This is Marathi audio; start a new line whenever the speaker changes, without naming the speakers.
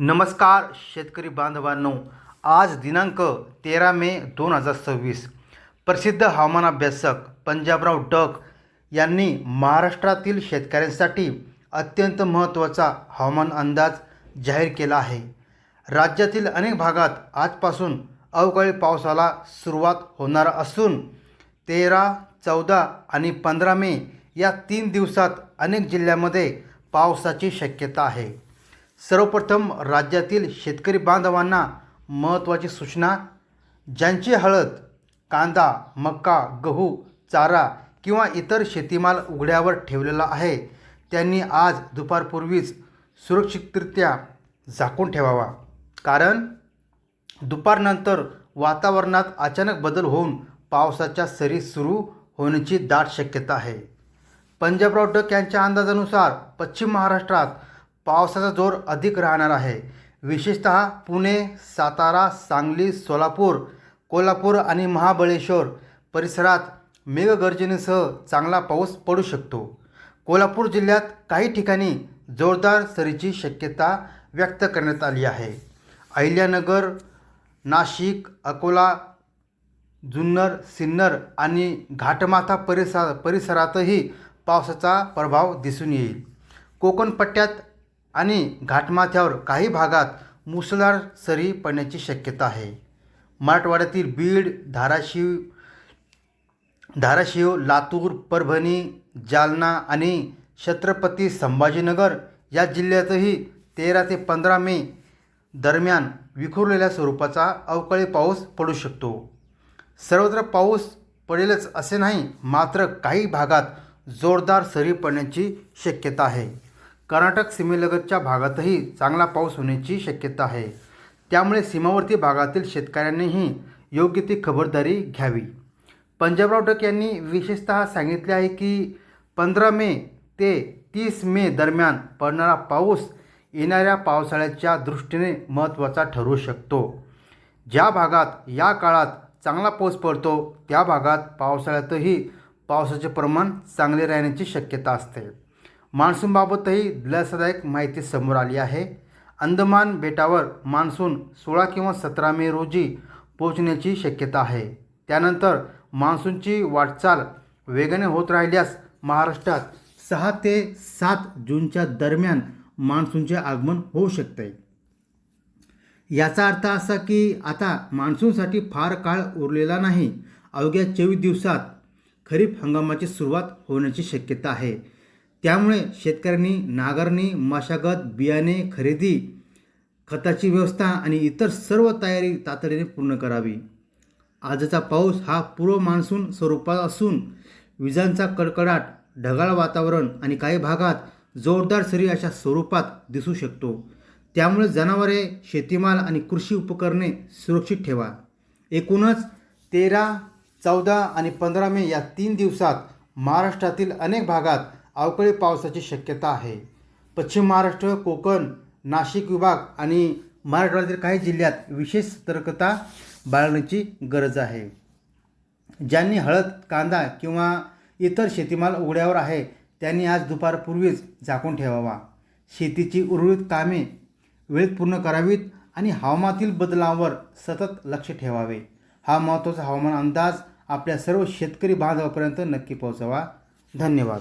नमस्कार शेतकरी बांधवांनो, आज दिनांक 13 मे 2026 प्रसिद्ध हवामान अभ्यासक पंजाबराव डक यांनी महाराष्ट्रातील शेतकऱ्यांसाठी अत्यंत महत्त्वाचा हवामान अंदाज जाहीर केला आहे। राज्यातील अनेक भागात आजपासून अवकाळी पावसाला सुरुवात होणार असून 13, 14 आणि 15 मे या 3 दिवसात अनेक जिल्ह्यांमध्ये पावसाची शक्यता आहे। सर्वप्रथम राज्यातील शेतकरी बांधवांना महत्त्वाची सूचना। ज्यांची हळद, कांदा, मका, गहू, चारा किंवा इतर शेतीमाल उघड्यावर ठेवलेला आहे त्यांनी आज दुपारपूर्वीच सुरक्षितरित्या झाकून ठेवावा, कारण दुपारनंतर वातावरणात अचानक बदल होऊन पावसाच्या सरी सुरू होण्याची दाट शक्यता आहे। पंजाबराव डक यांच्या अंदाजानुसार पश्चिम महाराष्ट्रात पावसाचा जोर अधिक राहणार आहे। विशेषतः पुणे, सातारा, सांगली, सोलापूर, कोल्हापूर आणि महाबळेश्वर परिसरात मेघगर्जनेसह चांगला पाऊस पडू शकतो। कोल्हापूर जिल्ह्यात काही ठिकाणी जोरदार सरीची शक्यता व्यक्त करण्यात आली आहे। अहिल्यानगर, नाशिक, अकोला, जुन्नर, सिन्नर आणि घाटमाथा परिसरातही पावसाचा प्रभाव दिसून येईल। कोकण पट्ट्यात आणि घाटमाथ्यावर काही भागात मुसळधार सरी पडण्याची शक्यता आहे। मराठवाड्यातील बीड, धाराशिव, लातूर, परभणी, जालना आणि छत्रपती संभाजीनगर या जिल्ह्यातही 13 ते 15 मे दरम्यान विखुरलेल्या स्वरूपाचा अवकाळी पाऊस पडू शकतो। सर्वत्र पाऊस पडेलच असे नाही, मात्र काही भागात जोरदार सरी पडण्याची शक्यता आहे। कर्नाटक सीमेलगतच्या भागातही चांगला पाऊस होण्याची शक्यता आहे, त्यामुळे सीमावर्ती भागातील शेतकऱ्यांनीही योग्य ती खबरदारी घ्यावी। पंजाबराव डक यांनी विशेषतः सांगितले आहे की 15 मे ते 30 मे दरम्यान पडणारा पाऊस येणाऱ्या पावसाळ्याच्या दृष्टीने महत्त्वाचा ठरू शकतो। ज्या भागात या काळात चांगला पाऊस पडतो त्या भागात पावसाळ्यातही पावसाचे प्रमाण चांगले राहण्याची शक्यता असते। मान्सूनबाबतही दिलासादायक माहिती समोर आली आहे। अंदमान बेटावर मान्सून 16 किंवा 17 मे रोजी पोहोचण्याची शक्यता आहे। त्यानंतर मान्सूनची वाटचाल वेगाने होत राहिल्यास महाराष्ट्रात 6 ते 7 जूनच्या दरम्यान मान्सूनचे आगमन होऊ शकते। याचा अर्थ असा की आता मान्सूनसाठी फार काळ उरलेला नाही। अवघ्या 24 दिवसात खरीप हंगामाची सुरुवात होण्याची शक्यता आहे। त्यामुळे शेतकऱ्यांनी नांगरणी, मशागत, बियाणे खरेदी, खताची व्यवस्था आणि इतर सर्व तयारी तातडीने पूर्ण करावी। आजचा पाऊस हा पूर्व मान्सून स्वरूपात असून विजांचा कडकडाट, ढगाळ वातावरण आणि काही भागात जोरदार सरी अशा स्वरूपात दिसू शकतो। त्यामुळे जनावरे, शेतीमाल आणि कृषी उपकरणे सुरक्षित ठेवा। एकूणच 13, 14 आणि 15 मे या 3 दिवसात महाराष्ट्रातील अनेक भागात अवकाळी पावसाची शक्यता आहे। पश्चिम महाराष्ट्र, कोकण, नाशिक विभाग आणि मराठवाड्यातील काही जिल्ह्यात विशेष सतर्कता बाळगण्याची गरज आहे। ज्यांनी हळद, कांदा किंवा इतर शेतीमाल उघड्यावर आहे त्यांनी आज दुपारपूर्वीच झाकून ठेवावा। शेतीची उर्वरित कामे वेळेत पूर्ण करावीत आणि हवामानातील बदलांवर सतत लक्ष ठेवावे। हा महत्त्वाचा हवामान अंदाज आपल्या सर्व शेतकरी बांधवांपर्यंत नक्की पोहोचवा। धन्यवाद।